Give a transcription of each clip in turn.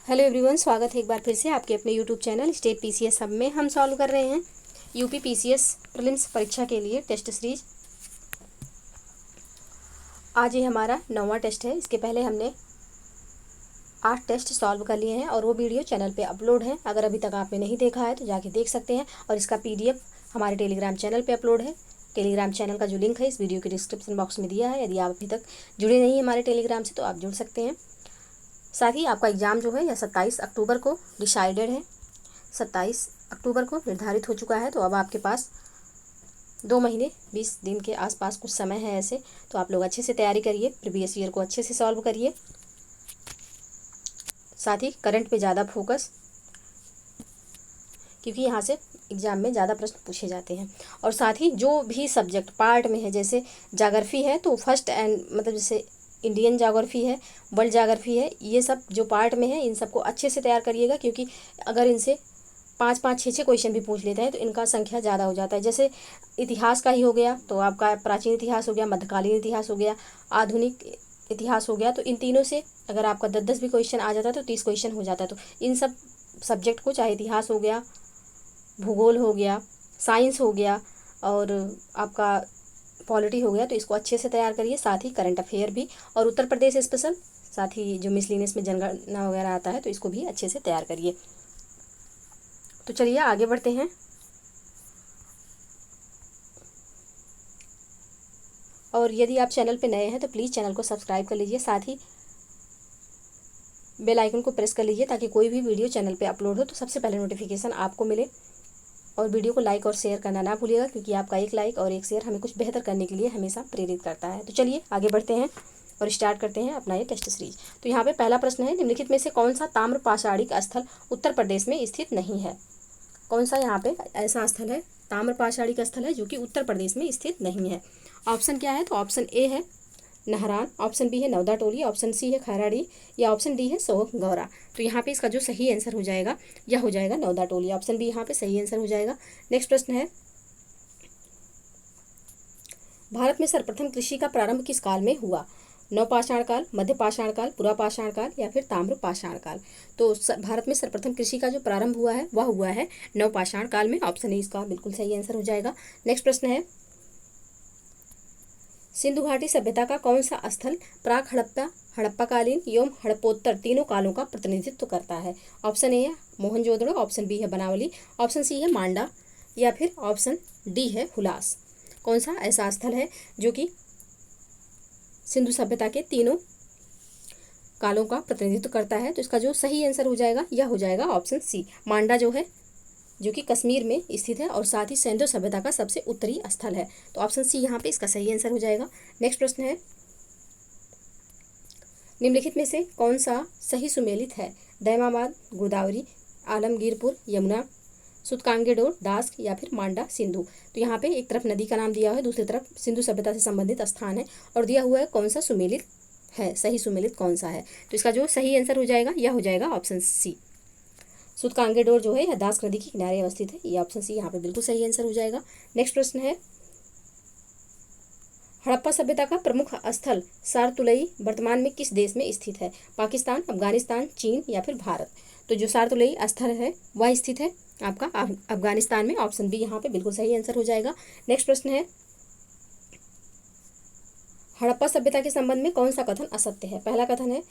Hello everyone, स्वागत है एक बार फिर से आपके अपने यूट्यूब चैनल स्टेट पीसीएस सब में। हम सॉल्व कर रहे हैं यूपी पीसीएस प्रीलिम्स परीक्षा के लिए टेस्ट सीरीज। आज ये हमारा 9वां टेस्ट है। इसके पहले हमने 8 टेस्ट सॉल्व कर लिए हैं और वो वीडियो चैनल पे अपलोड है। अगर अभी तक आपने नहीं देखा है तो जाके देख सकते हैं। और इसका पीडीएफ हमारे टेलीग्राम चैनल पे अपलोड है। टेलीग्राम चैनल का जो लिंक है इस वीडियो के डिस्क्रिप्शन बॉक्स में दिया है। यदि आप अभी तक जुड़े नहीं हैं हमारे टेलीग्राम से तो आप जुड़ सकते हैं। साथ ही आपका एग्ज़ाम जो है यह 27 अक्टूबर को डिसाइडेड है, 27 अक्टूबर को निर्धारित हो चुका है। तो अब आपके पास 2 महीने 20 दिन के आसपास कुछ समय है ऐसे। तो आप लोग अच्छे से तैयारी करिए, प्रीवियस ईयर को अच्छे से सॉल्व करिए। साथ ही करंट पे ज़्यादा फोकस, क्योंकि यहाँ से एग्ज़ाम में ज़्यादा प्रश्न पूछे जाते हैं। और साथ ही जो भी सब्जेक्ट पार्ट में है, जैसे ज्योग्राफी है तो फर्स्ट एंड मतलब जैसे इंडियन ज्योग्राफी है, वर्ल्ड ज्योग्राफी है, ये सब जो पार्ट में है इन सबको अच्छे से तैयार करिएगा। क्योंकि अगर इनसे 5-5, 6-6 क्वेश्चन भी पूछ लेते हैं तो इनका संख्या ज़्यादा हो जाता है। जैसे इतिहास का ही हो गया तो आपका प्राचीन इतिहास हो गया, मध्यकालीन इतिहास हो गया, आधुनिक इतिहास हो गया। तो इन तीनों से अगर आपका 10-10 भी क्वेश्चन आ जाता है तो 30 क्वेश्चन हो जाता है। तो इन सब सब्जेक्ट को, चाहे इतिहास हो गया, भूगोल हो गया, साइंस हो गया और आपका पॉलिटी हो गया, तो इसको अच्छे से तैयार करिए। साथ ही करंट अफेयर भी और उत्तर प्रदेश स्पेशल, साथ ही जो मिसलिनियस में जनगणना वगैरह आता है तो इसको भी अच्छे से तैयार करिए। तो चलिए आगे बढ़ते हैं। और यदि आप चैनल पे नए हैं तो प्लीज़ चैनल को सब्सक्राइब कर लीजिए। साथ ही बेल आइकन को प्रेस कर लीजिए ताकि कोई भी वीडियो चैनल पे अपलोड हो तो सबसे पहले नोटिफिकेशन आपको मिले। और वीडियो को लाइक और शेयर करना ना भूलिएगा, क्योंकि आपका एक लाइक और एक शेयर हमें कुछ बेहतर करने के लिए हमेशा प्रेरित करता है। तो चलिए आगे बढ़ते हैं और स्टार्ट करते हैं अपना ये टेस्ट सीरीज। तो यहाँ पे पहला प्रश्न है, निम्नलिखित में से कौन सा ताम्र पाषाणिक स्थल उत्तर प्रदेश में स्थित नहीं है? कौन सा यहाँ पे ऐसा स्थल है, ताम्र पाषाणिक स्थल है जो कि उत्तर प्रदेश में स्थित नहीं है? ऑप्शन क्या है? तो ऑप्शन ए है नाहरान, ऑप्शन बी है नवदा टोली, ऑप्शन सी है खैराडी या ऑप्शन डी है सोहगौरा। तो यहाँ पे इसका जो सही आंसर हो जाएगा यह हो जाएगा नवदा टोली। ऑप्शन बी यहाँ पे सही आंसर हो जाएगा। नेक्स्ट प्रश्न है, भारत में सर्वप्रथम कृषि का प्रारंभ किस काल में हुआ? नवपाषाण काल, मध्य पाषाण काल, पुरा पाषाण काल या फिर ताम्र पाषाण काल? तो भारत में सर्वप्रथम कृषि का जो प्रारंभ हुआ है वह हुआ है नवपाषाण काल में। ऑप्शन ए इसका बिल्कुल सही आंसर हो जाएगा। नेक्स्ट प्रश्न है, सिंधु घाटी सभ्यता का कौन सा स्थल प्राक हड़प्पा, हड़प्पाकालीन एवं हड़प्पोत्तर तीनों कालों का प्रतिनिधित्व करता है? ऑप्शन ए है मोहनजोदड़ो, ऑप्शन बी है बनावली, ऑप्शन सी है मांडा या फिर ऑप्शन डी है हुलास। कौन सा ऐसा स्थल है जो कि सिंधु सभ्यता के तीनों कालों का प्रतिनिधित्व करता है? तो इसका जो सही आंसर हो जाएगा यह हो जाएगा ऑप्शन सी, मांडा, जो कि कश्मीर में स्थित है और साथ ही सिंधु सभ्यता का सबसे उत्तरी स्थल है। तो ऑप्शन सी यहाँ पे इसका सही आंसर हो जाएगा। नेक्स्ट प्रश्न है, निम्नलिखित में से कौन सा सही सुमेलित है? दैमाबाद, गोदावरी, आलमगीरपुर, यमुना, सुतकांगेडोर, दास्क या फिर मांडा सिंधु? तो यहाँ पे एक तरफ नदी का नाम दिया है, दूसरी तरफ सिंधु सभ्यता से संबंधित स्थान है और दिया हुआ है कौन सा सुमेलित है, सही सुमेलित कौन सा है? तो इसका जो सही आंसर हो जाएगा यह हो जाएगा ऑप्शन सी, सुतकांगेडोर जो है यह दास्क नदी के किनारे अवस्थित है। ये ऑप्शन सी यहाँ पे बिल्कुल सही आंसर हो जाएगा। नेक्स्ट प्रश्न है, हड़प्पा सभ्यता का प्रमुख स्थल सारतुलई वर्तमान में किस देश में स्थित है? पाकिस्तान, अफगानिस्तान, चीन या फिर भारत? तो जो सारतुलई स्थल है वह स्थित है आपका अफगानिस्तान में। ऑप्शन बी यहाँ पे बिल्कुल सही आंसर हो जाएगा। नेक्स्ट प्रश्न है, हड़प्पा सभ्यता के संबंध में कौन सा कथन असत्य है? पहला कथन है,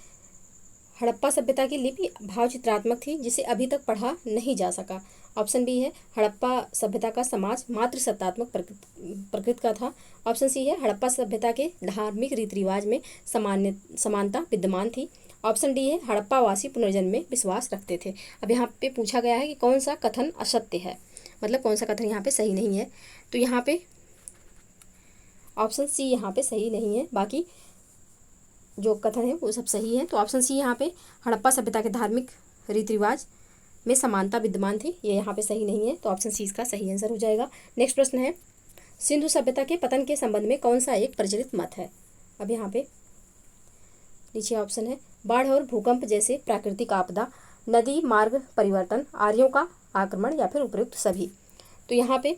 हड़प्पा सभ्यता की लिपि भावचित्रात्मक थी जिसे अभी तक पढ़ा नहीं जा सका। ऑप्शन बी है, हड़प्पा सभ्यता का समाज मातृ सत्तात्मक प्रकृति का था। ऑप्शन सी है, हड़प्पा सभ्यता के धार्मिक रीति रिवाज में समानता विद्यमान थी। ऑप्शन डी है, हड़प्पा वासी पुनर्जन्म में विश्वास रखते थे। अब यहाँ पे पूछा गया है कि कौन सा कथन असत्य है, मतलब कौन सा कथन यहाँ पे सही नहीं है। तो यहाँ पे ऑप्शन सी यहाँ पे सही नहीं है, बाकी जो कथन है वो सब सही है। तो ऑप्शन सी यहाँ पे हड़प्पा सभ्यता के धार्मिक रीति रिवाज में समानता विद्यमान थी, ये यहाँ पे सही नहीं है। तो ऑप्शन सी इसका सही आंसर हो जाएगा। नेक्स्ट प्रश्न है, सिंधु सभ्यता के पतन के संबंध में कौन सा एक प्रचलित मत है? अब यहाँ पे नीचे ऑप्शन है, बाढ़ और भूकंप जैसे प्राकृतिक आपदा, नदी मार्ग परिवर्तन, आर्यों का आक्रमण या फिर उपयुक्त सभी? तो यहाँ पे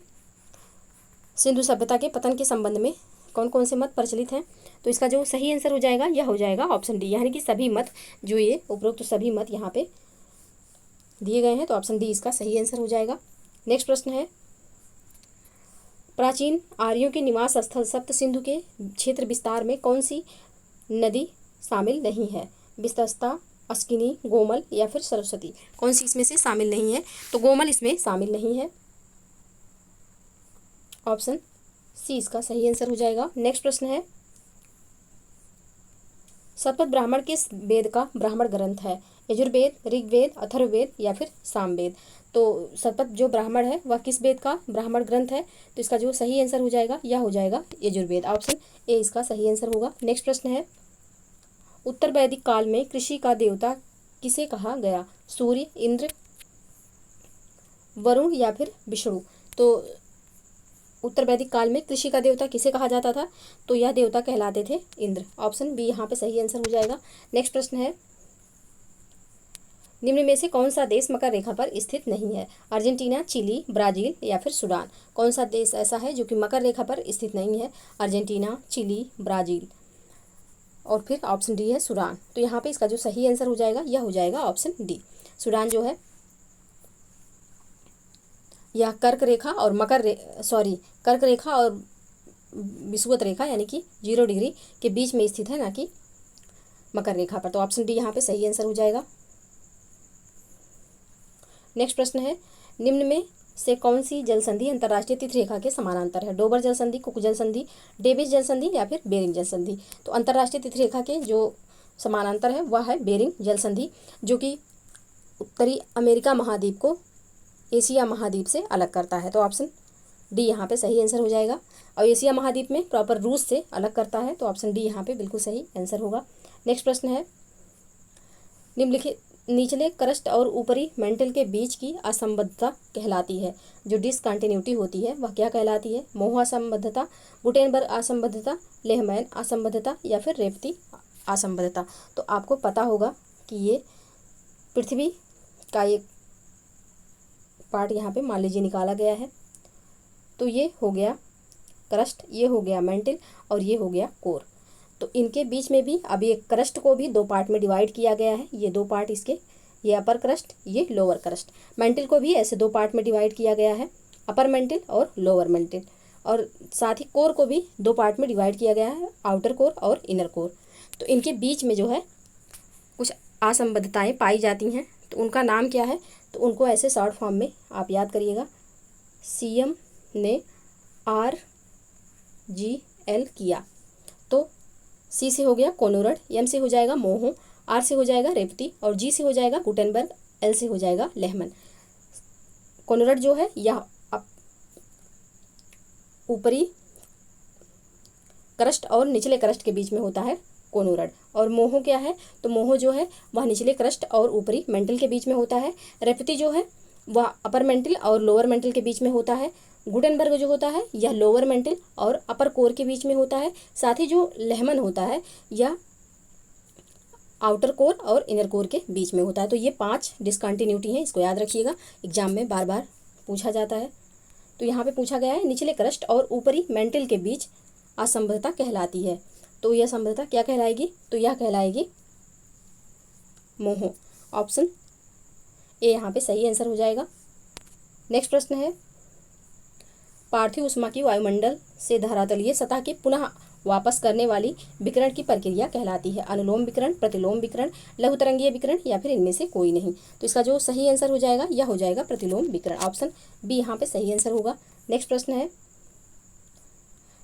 सिंधु सभ्यता के पतन के संबंध में कौन कौन से मत प्रचलित हैं? तो इसका जो सही आंसर हो जाएगा यह हो जाएगा ऑप्शन डी, यानी कि सभी मत, जो ये उपरोक्त सभी मत यहाँ पे दिए गए हैं, तो ऑप्शन डी इसका सही आंसर हो जाएगा। नेक्स्ट प्रश्न है, प्राचीन आर्यों के निवास स्थल सप्त सिंधु के क्षेत्र विस्तार में कौन सी नदी शामिल नहीं है? विस्तस्ता, अस्किनी, गोमल या फिर सरस्वती? कौन सी इसमें से शामिल नहीं है? तो गोमल इसमें शामिल नहीं है, ऑप्शन सी इसका सही आंसर हो जाएगा। नेक्स्ट प्रश्न है, शतपथ ब्राह्मण किस वेद का ब्राह्मण ग्रंथ है? यजुर्वेद, ऋग्वेद, अथर्ववेद या फिर सामवेद? तो शतपथ जो ब्राह्मण है वह किस वेद का ब्राह्मण ग्रंथ है? तो इसका जो सही आंसर हो जाएगा यह हो जाएगा यजुर्वेद, ऑप्शन ए इसका सही आंसर होगा। नेक्स्ट प्रश्न है, उत्तर वैदिक काल में कृषि का देवता किसे कहा गया? सूर्य, इंद्र, वरुण या फिर विष्णु? तो उत्तर वैदिक काल में कृषि का देवता किसे कहा जाता था? तो यह देवता कहलाते थे इंद्र, ऑप्शन बी यहाँ पे सही आंसर हो जाएगा। नेक्स्ट प्रश्न है, निम्न में से कौन सा देश मकर रेखा पर स्थित नहीं है? अर्जेंटीना, चिली, ब्राजील या फिर सूडान? कौन सा देश ऐसा है जो कि मकर रेखा पर स्थित नहीं है? अर्जेंटीना, चिली, ब्राजील और फिर ऑप्शन डी है सूडान। तो यहाँ पे इसका जो सही आंसर हो जाएगा यह हो जाएगा ऑप्शन डी। सूडान जो है यह कर्क रेखा और कर्क रेखा और विषुवत रेखा यानी कि 0 डिग्री के बीच में स्थित है, ना कि मकर रेखा पर। तो ऑप्शन डी यहाँ पे सही आंसर हो जाएगा। नेक्स्ट प्रश्न है, निम्न में से कौन सी जल संधि अंतर्राष्ट्रीय तिथि रेखा के समानांतर है? डोबर जल संधि, कुक जल संधि, डेविस जल संधि या फिर बेरिंग जल संधि? तो अंतर्राष्ट्रीय तिथि रेखा के जो समानांतर है वह है बेरिंग जल संधि, जो कि उत्तरी अमेरिका महाद्वीप को एशिया महाद्वीप से अलग करता है। तो ऑप्शन डी यहाँ पे सही आंसर हो जाएगा। और एशिया महाद्वीप में प्रॉपर रूस से अलग करता है, तो ऑप्शन डी यहाँ पे बिल्कुल सही आंसर होगा। नेक्स्ट प्रश्न है, निम्नलिखित निचले क्रस्ट और ऊपरी मेंटल के बीच की असंबद्धता कहलाती है? जो डिसकंटिन्यूटी होती है वह क्या कहलाती है? मोह असंबद्धता, गुटेनबर्ग असंबद्धता, लेहमैन असंबद्धता या फिर रेवती असंबद्धता? तो आपको पता होगा कि ये पृथ्वी का एक पार्ट यहाँ पे मान लीजिए निकाला गया है, तो ये हो गया क्रस्ट, ये हो गया मेंटल और ये हो गया कोर। तो इनके बीच में भी अब ये क्रस्ट को भी 2 पार्ट में डिवाइड किया गया है। ये 2 पार्ट इसके, ये अपर क्रस्ट, ये लोअर क्रस्ट। मेंटल को भी ऐसे 2 पार्ट में डिवाइड किया गया है, अपर मेंटल और लोअर मेंटल। और साथ ही कोर को भी 2 पार्ट में डिवाइड किया गया है, आउटर कोर और इनर कोर। तो इनके बीच में जो है कुछ असंबद्धताएँ पाई जाती हैं, तो उनका नाम क्या है? तो उनको ऐसे शॉर्ट फॉर्म में आप याद करिएगा। CM ने RGL किया, तो C से हो गया कोनोरड, M से हो जाएगा मोहो, R से हो जाएगा रेवती और G से हो जाएगा गुटेनबर्ग, L से हो जाएगा लेहमन। कोनोरड जो है यह ऊपरी क्रस्ट और निचले क्रस्ट के बीच में होता है कोनोरड। और मोहो क्या है? तो मोहो जो है वह निचले क्रस्ट और ऊपरी मेंटल के बीच में होता है। रेवती जो है वह अपर मेंटल और लोअर मेंटल के बीच में होता है। गुटेनबर्ग जो होता है यह लोअर मेंटल और अपर कोर के बीच में होता है। साथ ही जो लेहमन होता है यह आउटर कोर और इनर कोर के बीच में होता है। तो ये 5 डिसकंटिन्यूटी हैं, इसको याद रखिएगा, एग्जाम में बार बार पूछा जाता है। तो यहाँ पे पूछा गया है निचले क्रस्ट और ऊपरी मेंटल के बीच असंबद्धता कहलाती है, तो यह असंबद्धता क्या कहलाएगी? तो यह कहलाएगी मोहो, ऑप्शन ए यहाँ पे सही आंसर हो जाएगा। नेक्स्ट प्रश्न है, पार्थिव ऊष्मा की वायुमंडल से धरातलीय सतह के पुनः वापस करने वाली विकिरण की प्रक्रिया कहलाती है? अनुलोम विकिरण, प्रतिलोम विकिरण, लघु तरंगीय विकिरण या फिर इनमें से कोई नहीं? तो इसका जो सही आंसर हो जाएगा यह हो जाएगा प्रतिलोम विकिरण, ऑप्शन बी यहाँ पे सही आंसर होगा। नेक्स्ट प्रश्न है,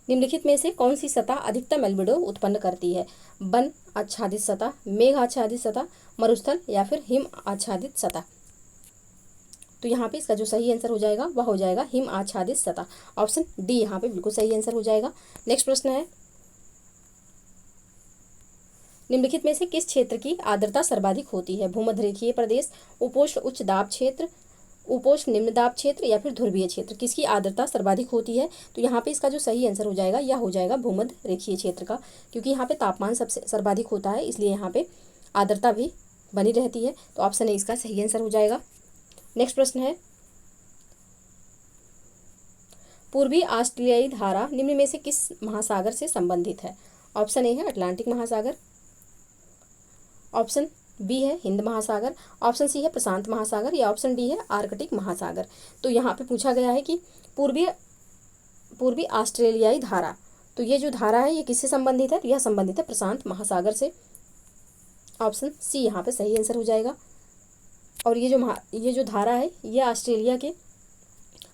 निम्नलिखित में से कौन सी सतह अधिकतम एल्बिडो उत्पन्न करती है? वन आच्छादित सतह, मेघ आच्छादित सतह, मरुस्थल या फिर हिम आच्छादित सतह? तो यहाँ पे इसका जो सही आंसर हो जाएगा वह हो जाएगा हिम आच्छादित सतह, ऑप्शन डी यहाँ पे बिल्कुल सही आंसर हो जाएगा। नेक्स्ट प्रश्न है, निम्नलिखित में से किस क्षेत्र की आर्द्रता सर्वाधिक होती है? भूमध्यरेखीय प्रदेश, उपोष्ण उच्च दाब क्षेत्र, उपोष्ण निम्न दाब क्षेत्र या फिर ध्रुवीय क्षेत्र? किसकी आर्द्रता सर्वाधिक होती है? तो यहाँ पे इसका जो सही आंसर हो जाएगा यह हो जाएगा भूमध्य रेखीय क्षेत्र का, क्योंकि यहाँ पे तापमान सबसे सर्वाधिक होता है, इसलिए यहाँ पे आर्द्रता भी बनी रहती है। तो ऑप्शन ए इसका सही आंसर हो जाएगा। नेक्स्ट प्रश्न है, पूर्वी ऑस्ट्रेलियाई धारा निम्न में से किस महासागर से संबंधित है? ऑप्शन ए है अटलांटिक महासागर, ऑप्शन बी है हिंद महासागर, ऑप्शन सी है प्रशांत महासागर, या ऑप्शन डी है आर्कटिक महासागर। तो यहाँ पे पूछा गया है कि पूर्वी ऑस्ट्रेलियाई धारा, तो ये जो धारा है ये किससे संबंधित है, तो यह संबंधित है प्रशांत महासागर से। ऑप्शन सी यहाँ पे सही आंसर हो जाएगा। और ये जो धारा है ये ऑस्ट्रेलिया के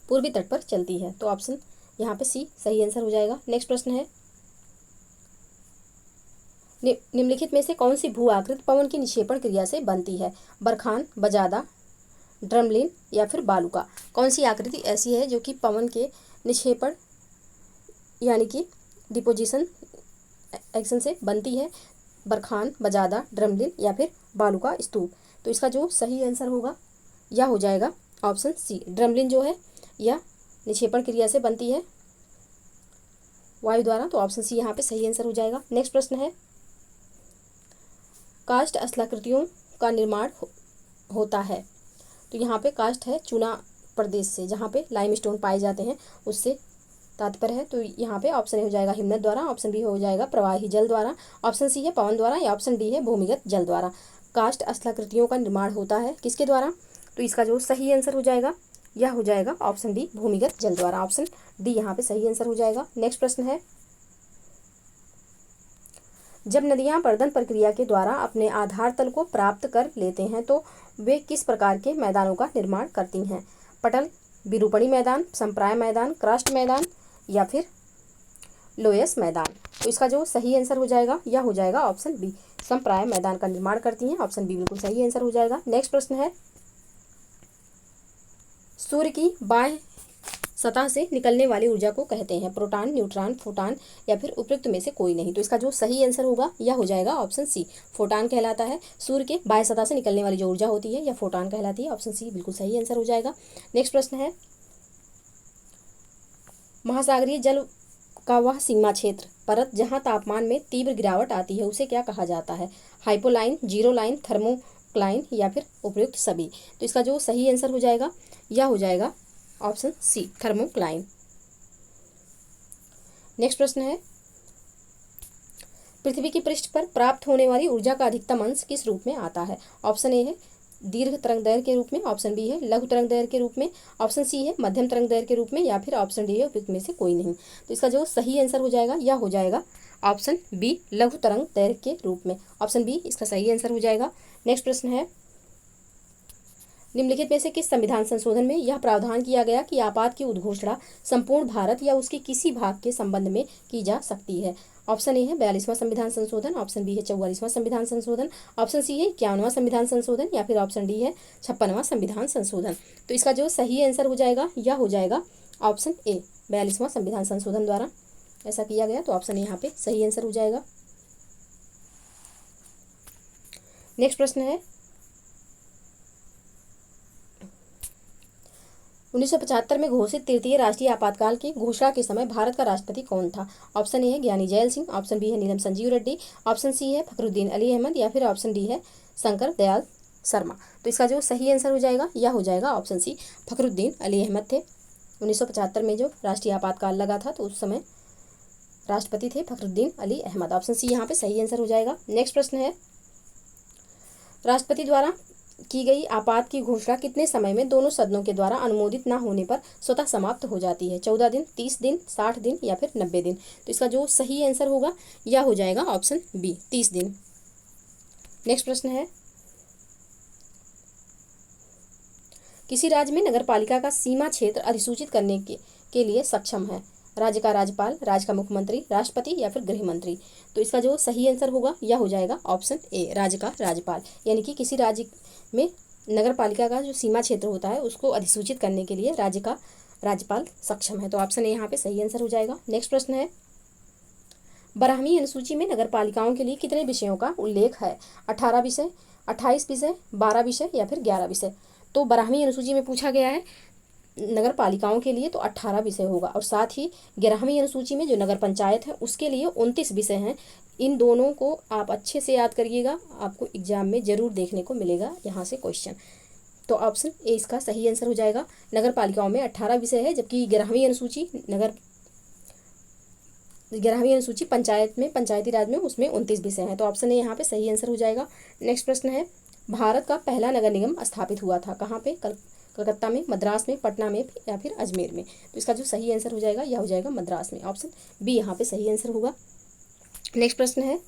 पूर्वी तट पर चलती है, तो ऑप्शन यहाँ पे सी सही आंसर हो जाएगा। नेक्स्ट प्रश्न है, निम्नलिखित में से कौन सी भू आकृति पवन की निक्षेपण क्रिया से बनती है, बरखान, बजादा, ड्रमलिन या फिर बालुका। कौन सी आकृति ऐसी है जो कि पवन के निक्षेपण यानी कि डिपोजिशन एक्शन से बनती है, बरखान, बजादा, ड्रमलिन या फिर बालुका स्तूप। तो इसका जो सही आंसर होगा यह हो जाएगा ऑप्शन सी, ड्रमलिन जो है यह निक्षेपण क्रिया से बनती है वायु द्वारा, तो ऑप्शन सी यहाँ पे सही आंसर हो जाएगा। नेक्स्ट प्रश्न है, कास्ट स्थलाकृतियों का निर्माण होता है, तो यहाँ पे कास्ट है चूना प्रदेश से, जहाँ पे लाइमस्टोन पाए जाते हैं उससे तात्पर्य है, तो यहाँ पे ऑप्शन ए हो जाएगा हिमनद द्वारा, ऑप्शन बी हो जाएगा प्रवाही जल द्वारा, ऑप्शन सी है पवन द्वारा, या ऑप्शन डी है भूमिगत जल द्वारा। कास्ट स्थलाकृतियों का निर्माण होता है किसके द्वारा, तो इसका जो सही आंसर हो जाएगा यह हो जाएगा ऑप्शन डी भूमिगत जल द्वारा, ऑप्शन डी यहाँ पे सही आंसर हो जाएगा। नेक्स्ट प्रश्न है, जब नदियां पर्दन प्रक्रिया के द्वारा अपने आधार तल को प्राप्त कर लेते हैं तो वे किस प्रकार के मैदानों का निर्माण करती हैं, पटल, विरूपणी मैदान, संप्राय मैदान, क्रस्ट मैदान या फिर लोयस मैदान। तो इसका जो सही आंसर हो जाएगा यह हो जाएगा ऑप्शन बी, संप्राय मैदान का निर्माण करती हैं, ऑप्शन बी बिल्कुल सही आंसर हो जाएगा। नेक्स्ट प्रश्न है, सूर्य की बाह्य सतह से निकलने वाली ऊर्जा को कहते हैं, प्रोटॉन, न्यूट्रॉन, फोटॉन या फिर उपयुक्त में से कोई नहीं। तो इसका जो सही आंसर होगा यह हो जाएगा ऑप्शन सी, फोटॉन कहलाता है। सूर्य के बाह्य सतह से निकलने वाली जो ऊर्जा होती है यह फोटॉन कहलाती है, ऑप्शन सी बिल्कुल सही आंसर हो जाएगा। नेक्स्ट प्रश्न है, महासागरीय जल का वह सीमा क्षेत्र परत जहाँ तापमान में तीव्र गिरावट आती है उसे क्या कहा जाता है, हाइपोलाइन, जीरो लाइन, थर्मोक्लाइन या फिर उपयुक्त सभी। तो इसका जो सही आंसर हो जाएगा यह हो जाएगा ऑप्शन सी, थर्मोक्लाइन। नेक्स्ट प्रश्न है, पृथ्वी की पृष्ठ पर प्राप्त होने वाली ऊर्जा का अधिकतम अंश किस रूप में आता है, ऑप्शन ए है दीर्घ तरंग दैर्घ्य के रूप में, ऑप्शन बी है लघु तरंग दैर्घ्य के रूप में, ऑप्शन सी है मध्यम तरंग दैर्घ्य के रूप में या फिर ऑप्शन डी है उपयुक्त में से कोई नहीं। तो इसका जो सही आंसर हो जाएगा यह हो जाएगा ऑप्शन बी, लघु तरंग दैर्घ्य के रूप में, ऑप्शन बी इसका सही आंसर हो जाएगा। नेक्स्ट प्रश्न है, निम्नलिखित में से किस संविधान संशोधन में यह प्रावधान किया गया कि आपात की उद्घोषणा संपूर्ण भारत या उसके किसी भाग के संबंध में की जा सकती है, ऑप्शन ए है 42वां संविधान संशोधन, ऑप्शन बी है 44वां संविधान संशोधन, ऑप्शन सी है 51वां संविधान संशोधन या फिर ऑप्शन डी है 56वां संविधान संशोधन। तो इसका जो सही आंसर हो जाएगा यह हो जाएगा ऑप्शन ए, 42वां संविधान संशोधन द्वारा ऐसा किया गया, तो ऑप्शन ए यहाँ पे सही आंसर हो जाएगा। नेक्स्ट प्रश्न है, 1975 में घोषित तृतीय राष्ट्रीय आपातकाल की घोषणा के समय भारत का राष्ट्रपति कौन था, ऑप्शन ए है ज्ञानी जैल सिंह, ऑप्शन बी है नीलम संजीव रेड्डी, ऑप्शन सी है फखरुद्दीन अली अहमद या फिर ऑप्शन डी है शंकर दयाल शर्मा। तो इसका जो सही आंसर हो जाएगा यह हो जाएगा ऑप्शन सी, फखरुद्दीन अली अहमद थे। 1975 में जो राष्ट्रीय आपातकाल लगा था तो उस समय राष्ट्रपति थे फखरुद्दीन अली अहमद, ऑप्शन सी यहाँ पे सही आंसर हो जाएगा। नेक्स्ट प्रश्न है, राष्ट्रपति द्वारा की गई आपात की घोषणा कितने समय में दोनों सदनों के द्वारा अनुमोदित न होने पर स्वतः समाप्त हो जाती है, 14 दिन, 30 दिन, 60 दिन या फिर 90 दिन। तो इसका जो सही आंसर होगा यह हो जाएगा ऑप्शन बी, 30 दिन। नेक्स्ट प्रश्न है, किसी राज्य में नगरपालिका का सीमा क्षेत्र अधिसूचित करने के लिए सक्षम है, राज्य का राज्यपाल, राज्य का मुख्यमंत्री, राष्ट्रपति या फिर गृह मंत्री। तो इसका जो सही आंसर होगा यह हो जाएगा ऑप्शन ए, राज्य का राज्यपाल, यानी कि किसी राज्य में नगरपालिका का जो सीमा क्षेत्र होता है उसको अधिसूचित करने के लिए राज्य का राज्यपाल सक्षम है, तो ऑप्शन ए यहाँ पे सही आंसर हो जाएगा। नेक्स्ट प्रश्न है, 12वीं अनुसूची में नगरपालिकाओं के लिए कितने विषयों का उल्लेख है, 18 विषय, 28 विषय, 12 विषय या फिर 11 विषय। तो 12वीं अनुसूची में पूछा गया है नगर पालिकाओं के लिए तो 18 विषय होगा, और साथ ही 11वीं अनुसूची में जो नगर पंचायत है उसके लिए 29 विषय हैं। इन दोनों को आप अच्छे से याद करिएगा, आपको एग्जाम में जरूर देखने को मिलेगा यहाँ से क्वेश्चन। तो ऑप्शन ए इसका सही आंसर हो जाएगा, नगर पालिकाओं में 18 विषय है, जबकि 11वीं अनुसूची 11वीं अनुसूची पंचायत में, पंचायती राज में, उसमें 29 विषय हैं। तो ऑप्शन ए यहाँ पे सही आंसर हो जाएगा। नेक्स्ट प्रश्न है, भारत का पहला नगर निगम स्थापित हुआ था कहाँ पे? कलकत्ता में, मद्रास में, पटना में या फिर अजमेर में? तो इसका जो सही आंसर हो जाएगा यह हो जाएगा मद्रास में। ऑप्शन बी यहाँ पे सही आंसर होगा। नेक्स्ट प्रश्न है,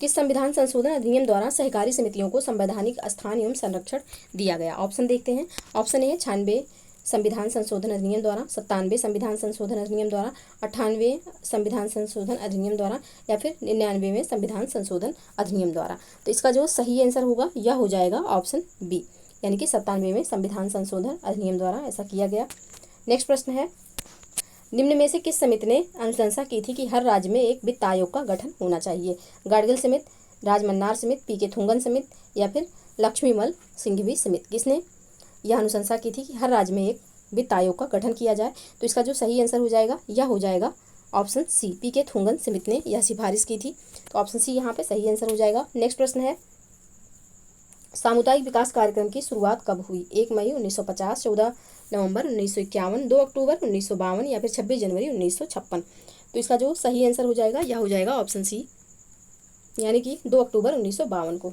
किस संविधान संशोधन अधिनियम द्वारा सहकारी समितियों को संवैधानिक स्थान एवं संरक्षण दिया गया? ऑप्शन देखते हैं। ऑप्शन ए 96 संविधान संशोधन अधिनियम द्वारा, 97 संविधान संशोधन अधिनियम द्वारा, 98 संविधान संशोधन अधिनियम द्वारा या फिर 99वें संविधान संशोधन अधिनियम द्वारा? तो इसका जो सही आंसर होगा यह हो जाएगा ऑप्शन बी, यानी कि 97वें संविधान संशोधन अधिनियम द्वारा ऐसा किया गया। नेक्स्ट प्रश्न है, निम्न में से किस समिति ने अनुशंसा की थी कि हर राज्य में एक वित्त आयोग का गठन होना चाहिए? गाडगिल समिति, राजमन्नार समिति, पीके थुंगन समिति या फिर लक्ष्मीमल सिंघवी समिति? किसने यह अनुशंसा की थी कि हर राज्य में एक वित्त आयोग का गठन किया जाए? तो इसका जो सही आंसर हो जाएगा यह हो जाएगा ऑप्शन सी, पीके थुंगन समिति ने यह सिफारिश की थी। तो ऑप्शन सी यहाँ पे सही आंसर हो जाएगा। नेक्स्ट प्रश्न है, सामुदायिक विकास कार्यक्रम की शुरुआत कब हुई? 1 मई 1950, 14 नवंबर 1951, 2 अक्टूबर 1952 या फिर 26 जनवरी 1956? तो इसका जो सही आंसर हो जाएगा यह हो जाएगा ऑप्शन सी, यानी कि 2 अक्टूबर 1952 को।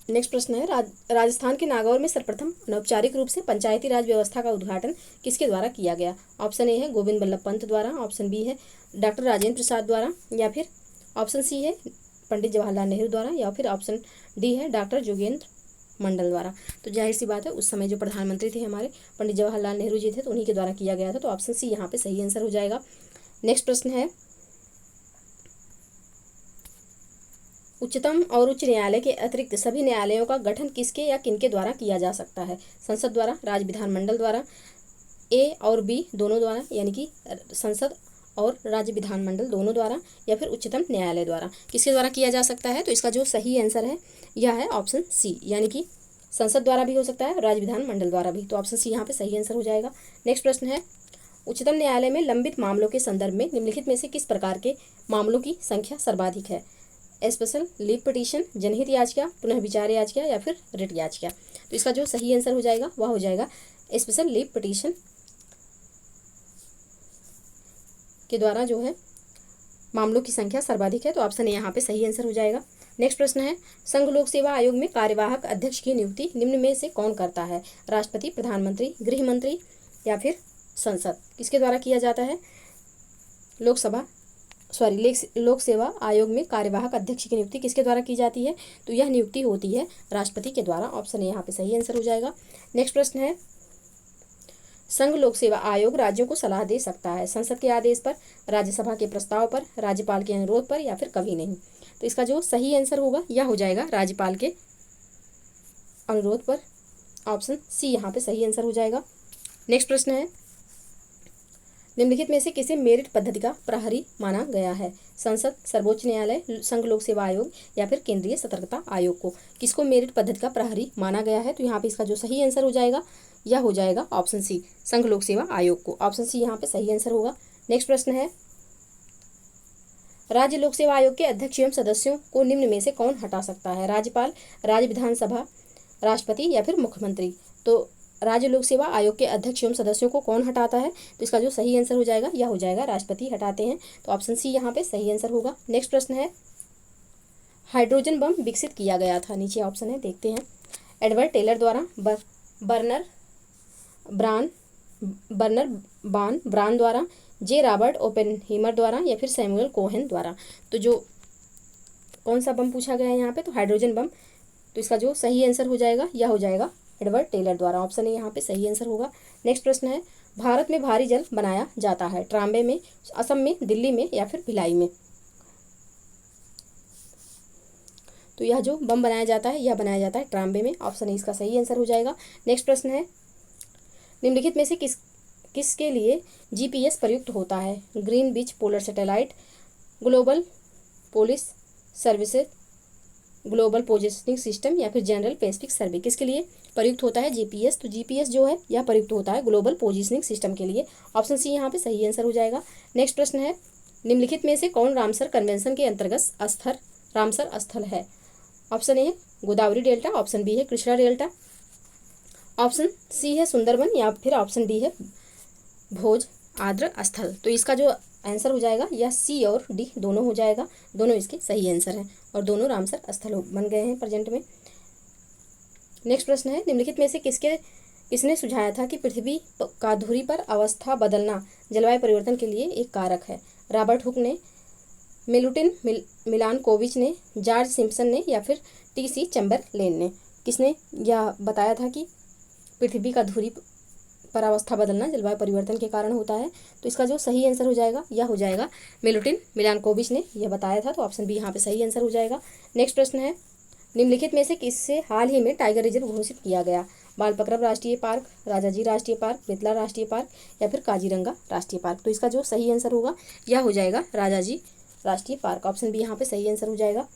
नेक्स्ट प्रश्न है, राजस्थान के नागौर में सर्वप्रथम अनौपचारिक रूप से पंचायती राज व्यवस्था का उद्घाटन किसके द्वारा किया गया? ऑप्शन ए है गोविंद बल्लभ पंत द्वारा, ऑप्शन बी है डॉक्टर राजेंद्र प्रसाद द्वारा या फिर ऑप्शन सी है पंडित जवाहरलाल नेहरू द्वारा या फिर ऑप्शन डी है डॉक्टर जोगेंद्र मंडल द्वारा? तो जाहिर सी बात है उस समय जो प्रधानमंत्री थे हमारे पंडित जवाहरलाल नेहरू जी थे, तो उन्हीं के द्वारा किया गया था। तो ऑप्शन सी यहाँ पे सही आंसर हो जाएगा। नेक्स्ट प्रश्न है, उच्चतम और उच्च न्यायालय के अतिरिक्त सभी न्यायालयों का गठन किसके या किनके द्वारा किया जा सकता है? संसद द्वारा, राज्य विधानमंडल द्वारा, ए और बी दोनों द्वारा, यानी कि संसद और राज्य विधानमंडल दोनों द्वारा या फिर उच्चतम न्यायालय द्वारा? किसके द्वारा किया जा सकता है? तो इसका जो सही आंसर है यह है ऑप्शन सी, यानी कि संसद द्वारा भी हो सकता है, राज्य विधानमंडल द्वारा भी। तो ऑप्शन सी यहाँ पे सही आंसर हो जाएगा। नेक्स्ट प्रश्न है, उच्चतम न्यायालय में लंबित मामलों के संदर्भ में निम्नलिखित में से किस प्रकार के मामलों की संख्या सर्वाधिक है? स्पेशल लीव पिटीशन, जनहित याचिका, पुनः विचार याचिका या फिर रिट याचिका? तो इसका जो सही आंसर हो जाएगा वह हो जाएगा स्पेशल लीव पिटीशन के द्वारा जो है मामलों की संख्या सर्वाधिक है। तो ऑप्शन ए यहाँ पे सही आंसर हो जाएगा। नेक्स्ट प्रश्न है, संघ लोक सेवा आयोग में कार्यवाहक अध्यक्ष की नियुक्ति निम्न में से कौन करता है? राष्ट्रपति, प्रधानमंत्री, गृह मंत्री या फिर संसद? किसके द्वारा किया जाता है? लोक सेवा आयोग में कार्यवाहक अध्यक्ष की नियुक्ति किसके द्वारा की जाती है? तो यह नियुक्ति होती है राष्ट्रपति के द्वारा। ऑप्शन ए यहाँ पे सही आंसर हो जाएगा। नेक्स्ट प्रश्न है, संघ लोक सेवा आयोग राज्यों को सलाह दे सकता है संसद के आदेश पर, राज्यसभा के प्रस्ताव पर, राज्यपाल के अनुरोध पर या फिर कभी नहीं? तो इसका जो सही आंसर होगा यह हो जाएगा राज्यपाल के अनुरोध पर। ऑप्शन सी यहाँ पे सही आंसर हो जाएगा। नेक्स्ट प्रश्न है, निम्नलिखित में से किसे मेरिट पद्धति का प्रहरी माना गया है? संसद, सर्वोच्च न्यायालय, संघ लोक सेवा आयोग या फिर केंद्रीय सतर्कता आयोग को किसको मेरिट पद्धति का प्रहरी माना गया है? तो यहाँ पे इसका जो सही आंसर हो जाएगा यह हो जाएगा ऑप्शन सी, संघ लोक सेवा आयोग को। ऑप्शन सी यहाँ पे सही आंसर होगा। नेक्स्ट प्रश्न है, राज्य लोक सेवा आयोग के अध्यक्ष एवं सदस्यों को निम्न में से कौन हटा सकता है? राज्यपाल, राज्य विधानसभा, राष्ट्रपति या फिर मुख्यमंत्री? तो राज्य लोक सेवा आयोग के अध्यक्ष एवं सदस्यों को कौन हटाता है? तो इसका जो सही आंसर हो जाएगा यह हो जाएगा राष्ट्रपति हटाते हैं। तो ऑप्शन सी यहाँ पे सही आंसर होगा। नेक्स्ट प्रश्न है, हाइड्रोजन बम विकसित किया गया था, नीचे ऑप्शन है देखते हैं। एडवर्ड टेलर द्वारा, बर्नर बान ब्रान द्वारा, जे रॉबर्ट ओपेनहीमर द्वारा या फिर सैमुअल कोहेन द्वारा? तो जो कौन सा बम पूछा गया है यहाँ पे? तो हाइड्रोजन बम। तो इसका जो सही आंसर हो जाएगा यह हो जाएगा एडवर्ड टेलर द्वारा। ऑप्शन ए यहाँ पे सही आंसर होगा। नेक्स्ट प्रश्न है, भारत में भारी जल बनाया जाता है ट्राम्बे में, असम में, दिल्ली में या फिर भिलाई में? तो यह जो बम बनाया जाता है यह बनाया जाता है ट्राम्बे में। ऑप्शन ए इसका सही आंसर हो जाएगा। नेक्स्ट प्रश्न है, निम्नलिखित में से किसके लिए जीपीएस प्रयुक्त होता है? Greenwich polar satellite, global police services, global positioning system या फिर जनरल पैसिफिक सर्वे? किसके लिए प्रयुक्त होता है जीपीएस? तो जीपीएस जो है यह प्रयुक्त होता है ग्लोबल पोजिशनिंग सिस्टम के लिए। ऑप्शन सी यहाँ पे सही आंसर हो जाएगा। नेक्स्ट प्रश्न है, निम्नलिखित में से कौन रामसर कन्वेंशन के अंतर्गत रामसर स्थल है? ऑप्शन ए है गोदावरी डेल्टा, ऑप्शन बी है कृष्णा डेल्टा, ऑप्शन सी है सुंदरबन या फिर ऑप्शन डी है भोज आर्द्र स्थल। तो इसका जो आंसर हो जाएगा यह सी और डी दोनों हो जाएगा, दोनों इसके सही आंसर हैं और दोनों रामसर स्थल बन गए हैं प्रेजेंट में। नेक्स्ट प्रश्न है, निम्नलिखित में से किसने सुझाया था कि पृथ्वी का धुरी पर अवस्था बदलना जलवायु परिवर्तन के लिए एक कारक है? रॉबर्ट हुक ने, मिलुटिन मिलानकोविच ने, जॉर्ज सिम्पसन ने या फिर टी.सी. चैम्बरलेन ने? किसने यह बताया था कि पृथ्वी का धुरी पर अवस्था बदलना जलवायु परिवर्तन के कारण होता है? तो इसका जो सही आंसर हो जाएगा यह हो जाएगा मिलुटिन मिलानकोविच ने यह बताया था। तो ऑप्शन बी यहाँ पे सही आंसर हो जाएगा। नेक्स्ट प्रश्न है, निम्नलिखित में से किससे हाल ही में टाइगर रिजर्व घोषित किया गया? बालपक्रम राष्ट्रीय पार्क, राजाजी राष्ट्रीय पार्क, बेतला राष्ट्रीय पार्क या फिर काजीरंगा राष्ट्रीय पार्क? तो इसका जो सही आंसर होगा यह हो जाएगा राजाजी राष्ट्रीय पार्क। ऑप्शन बी यहाँ पे सही आंसर हो जाएगा।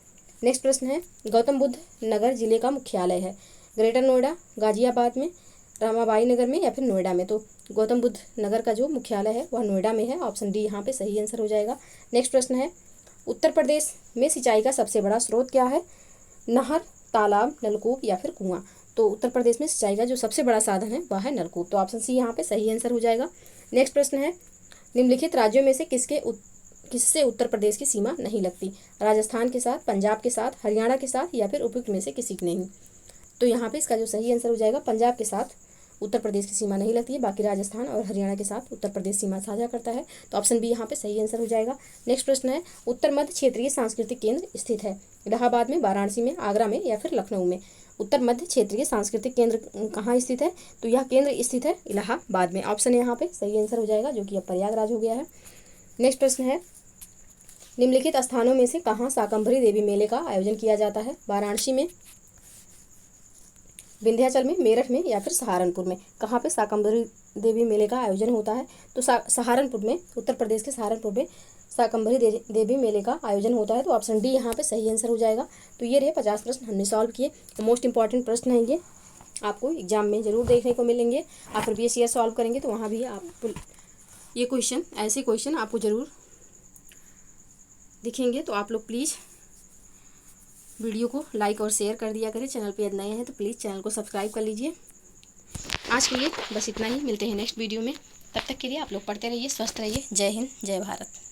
नेक्स्ट प्रश्न है, गौतम बुद्ध नगर जिले का मुख्यालय है ग्रेटर नोएडा, गाजियाबाद में, रामाबाई नगर में या फिर नोएडा में? तो गौतम बुद्ध नगर का जो मुख्यालय है वह नोएडा में है। ऑप्शन डी यहाँ पे सही आंसर हो जाएगा। नेक्स्ट प्रश्न है, उत्तर प्रदेश में सिंचाई का सबसे बड़ा स्रोत क्या है? नहर, तालाब, नलकूप या फिर कुआं? तो उत्तर प्रदेश में सिंचाई का जो सबसे बड़ा साधन है वह है नलकूप। तो ऑप्शन सी यहाँ पे सही आंसर हो जाएगा। नेक्स्ट प्रश्न है, निम्नलिखित राज्यों में से किससे उत्तर प्रदेश की सीमा नहीं लगती? राजस्थान के साथ, पंजाब के साथ, हरियाणा के साथ या फिर उपयुक्त में से किसी की नहीं? तो यहाँ पे इसका जो सही आंसर हो जाएगा पंजाब के साथ उत्तर प्रदेश की सीमा नहीं लगती है, बाकी राजस्थान और हरियाणा के साथ उत्तर प्रदेश सीमा साझा करता है। तो ऑप्शन बी यहाँ पे सही आंसर हो जाएगा। नेक्स्ट प्रश्न है, उत्तर मध्य क्षेत्रीय सांस्कृतिक केंद्र स्थित है इलाहाबाद में, वाराणसी में, आगरा में या फिर लखनऊ में? उत्तर मध्य क्षेत्रीय सांस्कृतिक केंद्र कहाँ स्थित है? तो यह केंद्र स्थित है इलाहाबाद में। ऑप्शन यहाँ पे सही आंसर हो जाएगा, जो कि अब प्रयागराज हो गया है। नेक्स्ट प्रश्न है, निम्नलिखित स्थानों में से कहाँ शाकंभरी देवी मेले का आयोजन किया जाता है? वाराणसी में, विंध्याचल में, मेरठ में या फिर सहारनपुर में? कहाँ पे शाकंभरी देवी मेले का आयोजन होता है? तो सहारनपुर में, उत्तर प्रदेश के सहारनपुर में शाकंभरी देवी मेले का आयोजन होता है। तो ऑप्शन डी यहाँ पे सही आंसर हो जाएगा। तो ये रहे 50 प्रश्न हमने सॉल्व किए। मोस्ट इंपॉर्टेंट प्रश्न हैं ये, आपको एग्जाम में जरूर देखने को मिलेंगे। आप प्रीवियस ईयर सॉल्व करेंगे तो वहाँ भी आप ये क्वेश्चन, ऐसे क्वेश्चन आपको ज़रूर दिखेंगे। तो आप लोग प्लीज़ वीडियो को लाइक और शेयर कर दिया करें। चैनल पे यदि नए हैं तो प्लीज़ चैनल को सब्सक्राइब कर लीजिए। आज के लिए बस इतना ही, मिलते हैं नेक्स्ट वीडियो में। तब तक के लिए आप लोग पढ़ते रहिए, स्वस्थ रहिए। जय हिंद, जय भारत।